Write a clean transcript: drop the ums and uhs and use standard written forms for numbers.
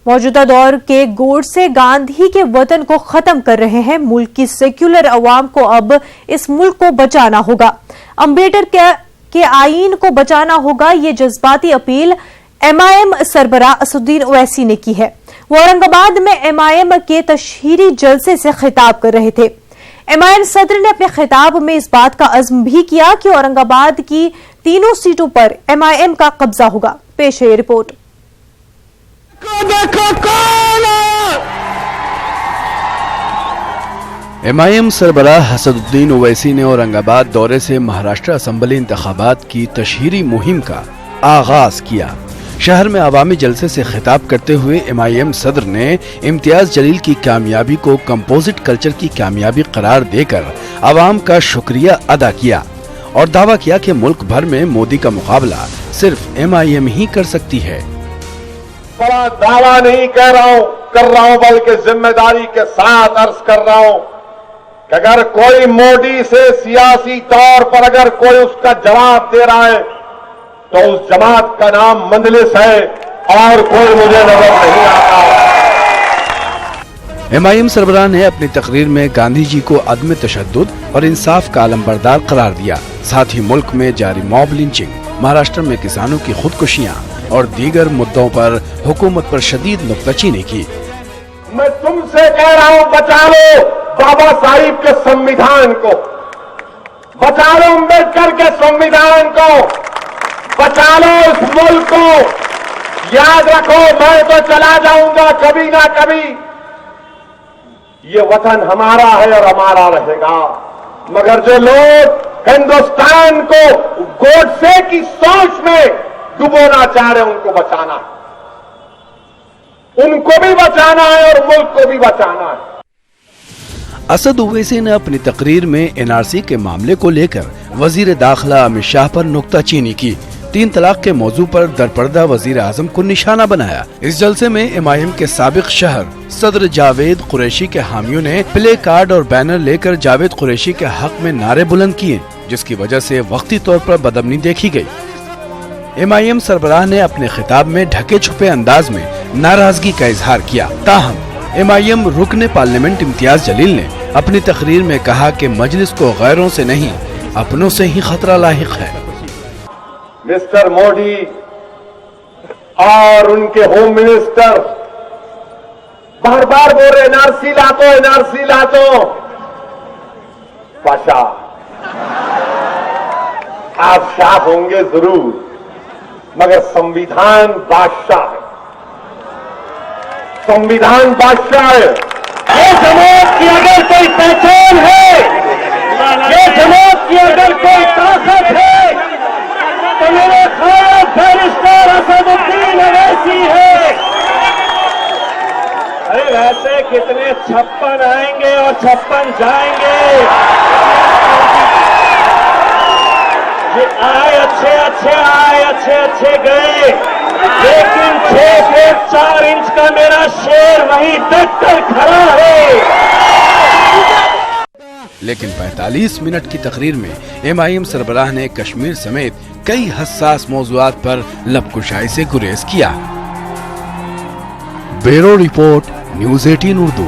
मौजूदा दौर के गोडसे गांधी के वतन को खत्म कर रहे हैं। मुल्क की सेक्युलर अवाम को अब इस मुल्क को बचाना होगा, अम्बेडकर के आईन को बचाना होगा। ये जज्बाती अपील एमआईएम सरबराह असदुद्दीन ओवैसी ने की है। वो औरंगाबाद में एमआईएम के तशहीरी जलसे से खिताब कर रहे थे। एमआईएम सदर ने अपने खिताब में इस बात का अज़्म भी किया कि औरंगाबाद की तीनों सीटों पर एमआईएम का कब्जा होगा। पेश है ये रिपोर्ट। एमआईएम सरबराह असदुद्दीन ओवैसी ने औरंगाबाद दौरे से महाराष्ट्र असेंबली इंतखाबात की तशहीरी मुहिम का आगाज किया। शहर में अवामी जलसे से खिताब करते हुए एमआईएम सदर ने इम्तियाज जलील की कामयाबी को कंपोजिट कल्चर की कामयाबी करार देकर अवाम का शुक्रिया अदा किया और दावा किया कि मुल्क भर में मोदी का मुकाबला सिर्फ एमआईएम ही कर सकती है। बड़ा दावा नहीं कर रहा हूं बल्कि जिम्मेदारी के साथ अर्ज कर रहा हूं कि अगर कोई मोदी से सियासी तौर पर अगर कोई उसका जवाब दे रहा है तो उस जमात का नाम मंजलिस है और कोई मुझे नजर नहीं आता। एमआईएम सरबराह ने अपनी तकरीर में गांधी जी को अदम तशद्दुद और इंसाफ का अलमबरदार करार दिया। साथ ही मुल्क में जारी मॉब लिंचिंग, महाराष्ट्र में किसानों की खुदकुशियां और दीगर मुद्दों पर हुकूमत पर शदीद नुक्ताचीनी की। मैं तुमसे कह रहा हूं, बचा लो बाबा साहिब के संविधान को, बचा लो अम्बेडकर के संविधान को, बचा लो इस मुल्क को। याद रखो, मैं तो चला जाऊंगा कभी ना कभी, ये वतन हमारा है और हमारा रहेगा। मगर जो लोग हिंदुस्तान को गोडसे की सोच में डुबोना चाह रहे हैं, उनको बचाना है, उनको भी बचाना है और मुल्क को भी बचाना है। असद ओवैसी ने अपनी तकरीर में एनआरसी के मामले को लेकर वजीर दाखिला अमित शाह पर नुक्ताचीनी की। 3 तलाक के मौजू पर दरपर्दा वजीर आजम को निशाना बनाया। इस जलसे में एमआईएम के साबिक शहर सदर जावेद कुरैशी के हामियों ने प्ले कार्ड और बैनर लेकर जावेद कुरैशी के हक में नारे बुलंद किए, जिसकी वजह से वक्ती तौर पर बदअमनी देखी गई। एमआईएम सरबराह ने अपने खिताब में ढके छुपे अंदाज में नाराजगी का इजहार किया। ताहम एमआईएम रुकने पार्लियामेंट इम्तियाज जलील ने अपनी तकरीर में कहा कि मजलिस को गैरों से नहीं, अपनों से ही खतरा लाहिक है। मिस्टर मोदी और उनके होम मिनिस्टर बार बार बोल रहे एनआरसी ला दो, एनआरसी ला दो। पाशा, आप शाह होंगे जरूर, मगर संविधान बादशाह है, संविधान बादशाह है। ये जमात की अगर कोई पहचान है, ये जमात की अगर कोई ताकत है, तो मेरे ख्याल बैरिस्टर असदुद्दीन ओवैसी है। अरे वैसे कितने 56 आएंगे और 56 जाएंगे। ये आए अच्छे गए, लेकिन 6 फीट 4 इंच का मेरा शेर वहीं डट कर खड़ा है। लेकिन 45 मिनट की तकरीर में एमआईएम सरबराह ने कश्मीर समेत कई हसास मौज़ूआत पर लबकुशाई से गुरेज किया। Bureau report, news 18 Urdu.